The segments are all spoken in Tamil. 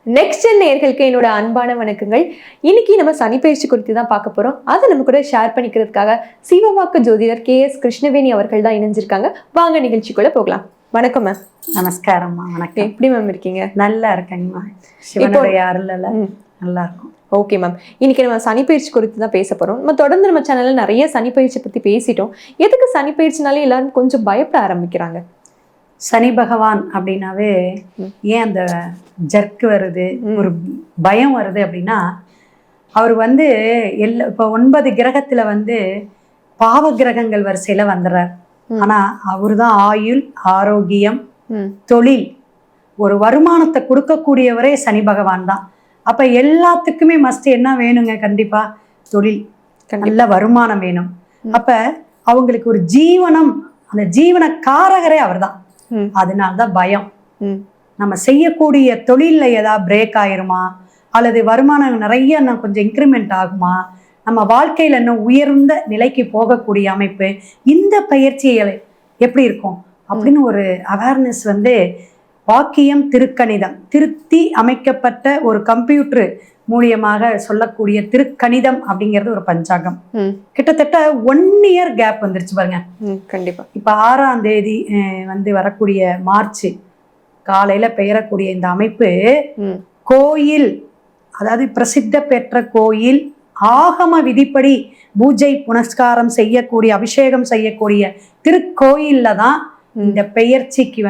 நெக்ஸ்ட் நேயர்களுக்கு என்னோட அன்பான வணக்கங்கள். இன்னைக்கு நம்ம சனி பயிற்சி குறித்து தான் பார்க்க போறோம். அதை நம்ம கூட ஷேர் பண்ணிக்கிறதுக்காக சிவவாக்கு ஜோதிடர் KS கிருஷ்ணவேணி அவர்கள் தான் இணைஞ்சிருக்காங்க. வாங்க நிகழ்ச்சிக்குள்ள போகலாம். வணக்கம் மேம். நமஸ்காரம்மா. வணக்கம். எப்படி மேம் இருக்கீங்க? நல்லா இருக்கேங்கம்மா. சிவனுடைய அருளால நல்லா இருக்கும். Okay ma'am. இன்னைக்கு நம்ம சனி பயிற்சி குறித்து தான் பேச போறோம். நம்ம தொடர்ந்து நம்ம சேனல்ல நிறைய சனி பயிற்சி பத்தி பேசிட்டோம். எதுக்கு சனி பயிற்சினாலே எல்லாரும் கொஞ்சம் பயப்பட ஆரம்பிக்கிறாங்க? சனி பகவான் அப்படின்னாவே ஏன் அந்த ஜர்க்கு வருது, ஒரு பயம் வருது அப்படின்னா, அவர் இப்போ 9 கிரகத்துல பாவ கிரகங்கள் வரிசையில வந்துடுறார். ஆனா அவரு தான் ஆயுள், ஆரோக்கியம், தொழில், ஒரு வருமானத்தை கொடுக்கக்கூடியவரே சனி பகவான் தான். அப்ப எல்லாத்துக்குமே மஸ்ட் என்ன வேணுங்க? கண்டிப்பா தொழில், நல்ல வருமானம் வேணும். அப்ப அவங்களுக்கு ஒரு ஜீவனம், அந்த ஜீவன காரகரே அவர் தான். அதனால்தான் பயம். நம்ம செய்யக்கூடிய தொழில்ல ஏதாவது பிரேக் ஆயிருமா, அல்லது வருமானம் நிறைய இன்னும் கொஞ்சம் இன்க்ரிமெண்ட் ஆகுமா, நம்ம வாழ்க்கையில இன்னும் உயர்ந்த நிலைக்கு போகக்கூடிய அமைப்பு இந்த பயிற்சிகள் எப்படி இருக்கும் அப்படின்னு ஒரு அவேர்னஸ் வாக்கியம் திருக்கணிதம் திருத்தி அமைக்கப்பட்ட ஒரு கம்ப்யூட்டர் மூலியமாக சொல்லக்கூடிய திருக்கணிதம் அப்படிங்கிறது ஒரு பஞ்சாங்கம். கிட்டத்தட்ட 1 இயர் கேப் வந்துருச்சு பாருங்க. கண்டிப்பா. இப்ப 6ஆம் தேதி வரக்கூடிய மார்ச் காலையில பெயரக்கூடிய இந்த அமைப்பு கோயில், அதாவது பிரசித்த பெற்ற கோயில், ஆகம விதிப்படி பூஜை புனஸ்காரம் செய்யக்கூடிய, அபிஷேகம் செய்யக்கூடிய திருக்கோயில்ல தான் இந்த பெயர்ச்சிக்கு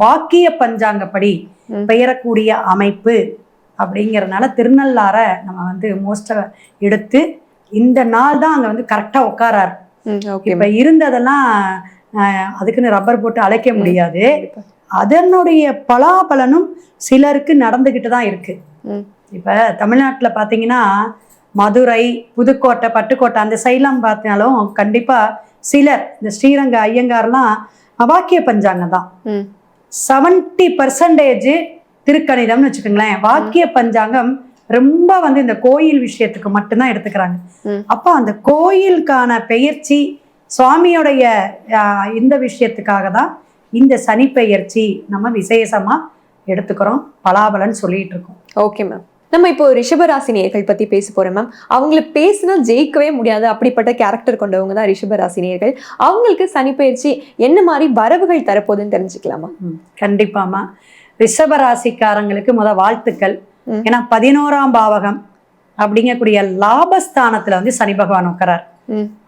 வாக்கிய பஞ்சாங்கப்படி பெயரக்கூடிய அமைப்பு. அப்படிங்கிறதுனால திருநள்ளார நம்ம மோஸ்டா எடுத்து இந்த நாள் தான் அங்க கரெக்டா உட்காராரு. இப்ப இருந்ததெல்லாம் அதுக்குன்னு ரப்பர் போட்டு அழைக்க முடியாது. அதனுடைய பலாபலனும் சிலருக்கு நடந்துகிட்டு தான் இருக்கு. இப்ப தமிழ்நாட்டுல பாத்தீங்கன்னா மதுரை, புதுக்கோட்டை, பட்டுக்கோட்டை அந்த சைட்லாம் பார்த்தாலும் கண்டிப்பா சிலர் இந்த ஸ்ரீரங்க ஐயங்கார்லாம் வாக்கிய பஞ்சாங்கம் தான். 70% திருக்கணிதம்னு வச்சுக்கோங்களேன். வாக்கிய பஞ்சாங்கம் ரொம்ப இந்த கோயில் விஷயத்துக்கு மட்டும்தான் எடுத்துக்கிறாங்க. அப்ப அந்த கோயிலுக்கான பெயர்ச்சி சுவாமியோடைய இந்த விஷயத்துக்காக தான் இந்த சனி பெயர்ச்சி நம்ம விசேஷமா எடுத்துக்கிறோம், பலாபலன் சொல்லிட்டு இருக்கோம். Okay ma'am. நம்ம இப்போ ரிஷபராசி நேயர்கள் பத்தி பேச போறோம் மேம். அவங்கள பேசினா ஜெயிக்கவே முடியாது, அப்படிப்பட்ட கேரக்டர் கொண்டவங்க தான் ரிஷபராசி நேயர்கள். அவங்களுக்கு சனி பயிற்சி என்ன மாதிரி வரவுகள் தரப்போகுதுன்னு தெரிஞ்சுக்கலாமா? கண்டிப்பாமா. ரிஷபராசிக்காரங்களுக்கு வாழ்த்துக்கள். ஏன்னா 11ஆம் பாவகம் அப்படிங்கக்கூடிய லாபஸ்தானத்துல சனி பகவான் உட்காரார்.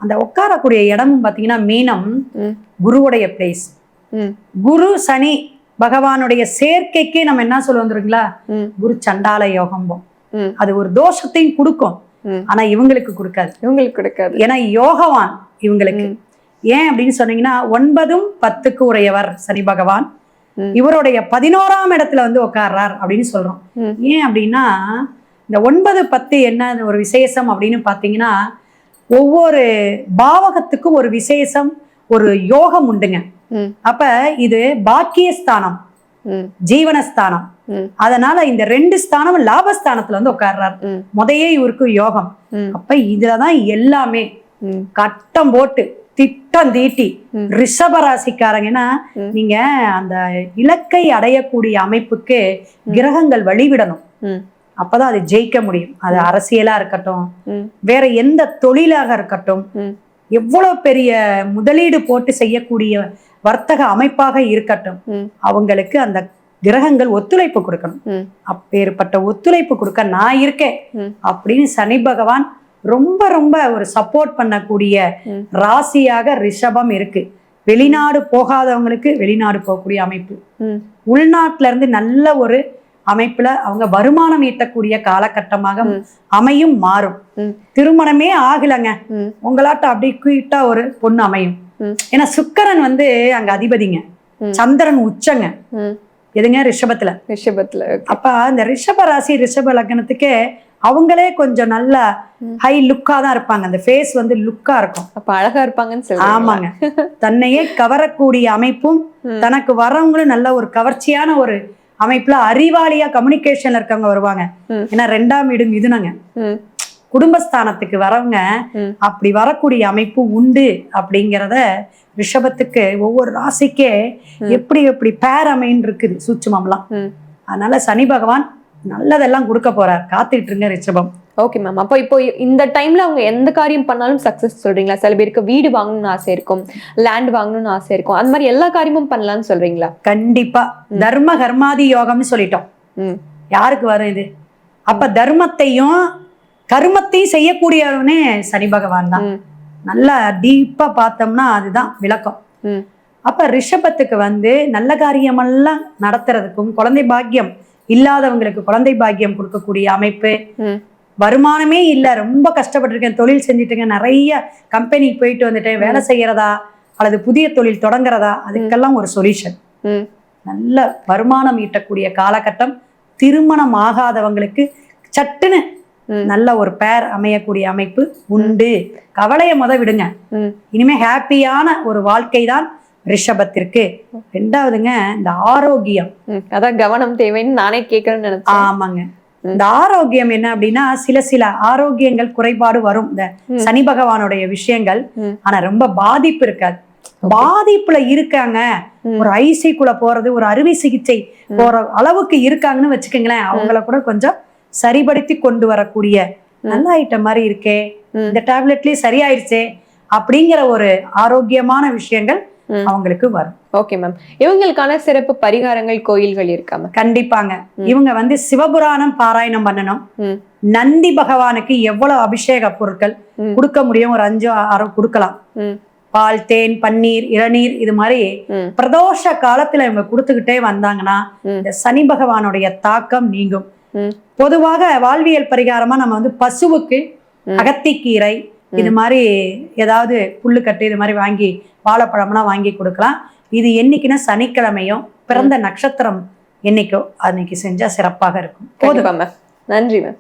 அந்த உட்காரக்கூடிய இடமும் பாத்தீங்கன்னா மீனம், குருவுடைய பிளேஸ். குரு சனி பகவானுடைய சேர்க்கைக்கு நம்ம என்ன சொல்ல வந்துருங்களா, குரு சண்டால யோகம். அது ஒரு தோஷத்தையும் கொடுக்கும், ஆனா இவங்களுக்கு கொடுக்காது. ஏன்னா யோகவான் இவங்களுக்கு. ஏன் அப்படின்னு சொன்னீங்கன்னா 9ம் 10க்கு உடையவர் சனி பகவான். இவருடைய 11ஆம் இடத்துல உட்கார்றார் அப்படின்னு சொல்றோம். ஏன் அப்படின்னா இந்த 9, 10 என்ன ஒரு விசேஷம் அப்படின்னு பாத்தீங்கன்னா, ஒவ்வொரு பாவகத்துக்கும் ஒரு விசேஷம், ஒரு யோகம் உண்டுங்க. அப்ப இது பாக்கியஸ்தானம், ஜீவனஸ்தானம். அதனால இந்த 2 ஸ்தானம் லாபஸ்தானத்துல உட்கார்றார். முதையே இவருக்கு யோகம். அப்ப இதுலதான் எல்லாமே கட்டம் போட்டு திட்டம் தீட்டி ரிஷபராசிக்காரங்கன்னா நீங்க அந்த இலக்கை அடையக்கூடிய அமைப்புக்கு கிரகங்கள் வழிவிடணும். அப்பதான் அது ஜெயிக்க முடியும். அது அரசியலா இருக்கட்டும், வேற எந்த தொழிலாக இருக்கட்டும், எவ்வளவு பெரிய முதலீடு போட்டு செய்யக்கூடிய வர்த்தக அமைப்பாக இருக்கட்டும், அவங்களுக்கு அந்த கிரகங்கள் ஒத்துழைப்பு கொடுக்கணும். அப்பேற்பட்ட ஒத்துழைப்பு கொடுக்க நான் இருக்கேன் அப்படின்னு சனி பகவான் ரொம்ப ரொம்ப ஒரு சப்போர்ட் பண்ணக்கூடிய ராசியாக ரிஷபம் இருக்கு. வெளிநாடு போகாதவங்களுக்கு வெளிநாடு போகக்கூடிய அமைப்பு, உள்நாட்டுல இருந்து நல்ல ஒரு அமைப்புல அவங்க வருமானம் ஈட்டக்கூடிய காலகட்டமாக அமையும், மாறும். திருமணமே ஆகலங்க, உங்களாட்ட அப்படி குயிட்டா ஒரு பொண்ணு அமையும். ஏன்னா சுக்கிரன் அங்க அதிபதிங்க, சந்திரன் உச்சங்க. எதுங்க? ரிஷபத்துல. அப்ப அந்த ரிஷப ராசி, ரிஷப லக்னத்துக்கு அவங்களே கொஞ்சம் நல்ல ஹை லுக்கா தான் இருப்பாங்க. அந்த ஃபேஸ் லுக்கா இருக்கும், அப்ப அழகா இருப்பாங்கன்னு சொல்லுவாங்க. ஆமாங்க. தன்னையே கவரக்கூடிய அமைப்பும், தனக்கு வரவங்களும் நல்ல ஒரு கவர்ச்சியான ஒரு அமைப்புல அறிவாளியா கம்யூனிகேஷன்ல இருக்கவங்க வருவாங்க. ஏன்னா 2ஆம் வீடு மிதுனங்க, குடும்பஸ்தானத்துக்கு வரவங்க அப்படி வரக்கூடிய அமைப்பு உண்டு. அப்படிங்கிறத ரிஷபத்துக்கு ஒவ்வொரு ராசிக்கே எப்படி எப்படி பேர் அமைன்னு இருக்குது சூட்சுமம்லாம். அதனால சனி பகவான் நல்லதெல்லாம் கொடுக்க போறார். காத்துக்கிட்டு இருங்க ரிஷபம். Okay ma'am. அப்போ இப்போ இந்த டைம்ல அவங்க எந்த காரியம் பண்ணாலும் சக்சஸ் சொல்றீங்களா? சில பேருக்கு வீடு வாங்கணும்னு ஆசை இருக்கும், லேண்ட் வாங்கணும்னு ஆசை இருக்கும், அந்த மாதிரி எல்லா காரியமும் பண்ணலாம்னு சொல்றீங்களா? கண்டிப்பா. தர்ம கர்மாதி யோகம்னு சொல்லிட்டோம். யாருக்கு வரும் இது? அப்ப தர்மத்தையும் கர்மத்தையும் செய்யக்கூடியவனே சனி பகவான் தான். நல்லா டீப்பா பார்த்தோம்னா அதுதான் விளக்கம். அப்ப ரிஷபத்துக்கு வந்து நல்ல காரியமெல்லாம் நடத்துறதுக்கும், குழந்தை பாக்கியம் இல்லாதவங்களுக்கு குழந்தை பாக்கியம் கொடுக்கக்கூடிய அமைப்பு, வருமானமே இல்லை, ரொம்ப கஷ்டப்பட்டிருக்கேன், தொழில் செஞ்சுட்டுங்க, நிறைய கம்பெனிக்கு போயிட்டு வந்துட்டேன், வேலை செய்யறதா அல்லது புதிய தொழில் தொடங்குறதா, அதுக்கெல்லாம் ஒரு சொல்யூஷன். நல்ல வருமானம் ஈட்டக்கூடிய காலகட்டம். திருமணம் ஆகாதவங்களுக்கு சட்டுன்னு நல்ல ஒரு பேர் அமையக்கூடிய அமைப்பு உண்டு. கவலையை விடுங்க. இனிமே ஹாப்பியான ஒரு வாழ்க்கை தான் ரிஷபத்திற்கு. ரெண்டாவதுங்க இந்த ஆரோக்கியம். அதான் கவனம் தேவைன்னு நானே கேட்கறேன்னு நினைச்சேன். ஆமாங்க. இந்த ஆரோக்கியம் என்ன அப்படின்னா, சில ஆரோக்கியங்கள் குறைபாடு வரும் இந்த சனி பகவானுடைய விஷயங்கள். ஆனா ரொம்ப பாதிப்பு இருக்காது. பாதிப்புல இருக்காங்க, ஒரு ஐசிக்குள்ள போறது, ஒரு அறுவை சிகிச்சை போற அளவுக்கு இருக்காங்கன்னு வச்சுக்கோங்களேன், அவங்கள கூட கொஞ்சம் சரிபடுத்தி கொண்டு வரக்கூடிய நல்ல ஐட்டம் மாதிரி இருக்கே, இந்த டேப்லெட்லயே சரியாயிருச்சே அப்படிங்கிற ஒரு ஆரோக்கியமான விஷயங்கள் அவங்களுக்கு வரும். Okay ma'am. இவங்களுக்கான சிறப்பு பரிகாரங்கள் கோயில்கள் இருக்காம? கண்டிப்பாங்க. இவங்க வந்து சிவபுராணம் பாராயணம் பண்ணணும். நந்தி பகவானுக்கு எவ்வளவு அபிஷேக பொருட்கள் கொடுக்க முடியும், ஒரு 5-6 கொடுக்கலாம். பால், தேன், பன்னீர், இளநீர், இது மாதிரி பிரதோஷ காலத்துல இவங்க கொடுத்துக்கிட்டே வந்தாங்கன்னா இந்த சனி பகவானுடைய தாக்கம் நீங்கும். பொதுவாக வாழ்வியல் பரிகாரமா நம்ம வந்து பசுவுக்கு அகத்திக்கீரை, இது மாதிரி ஏதாவது புல்லுக்கட்டு இது மாதிரி வாங்கி, வாழைப்பழம்லாம் வாங்கி கொடுக்கலாம். இது என்னைக்குன்னா சனிக்கிழமையும் பிறந்த நட்சத்திரம் என்னைக்கோ அன்னைக்கு செஞ்சா சிறப்பாக இருக்கும். போதும் மேம். நன்றி மேம்.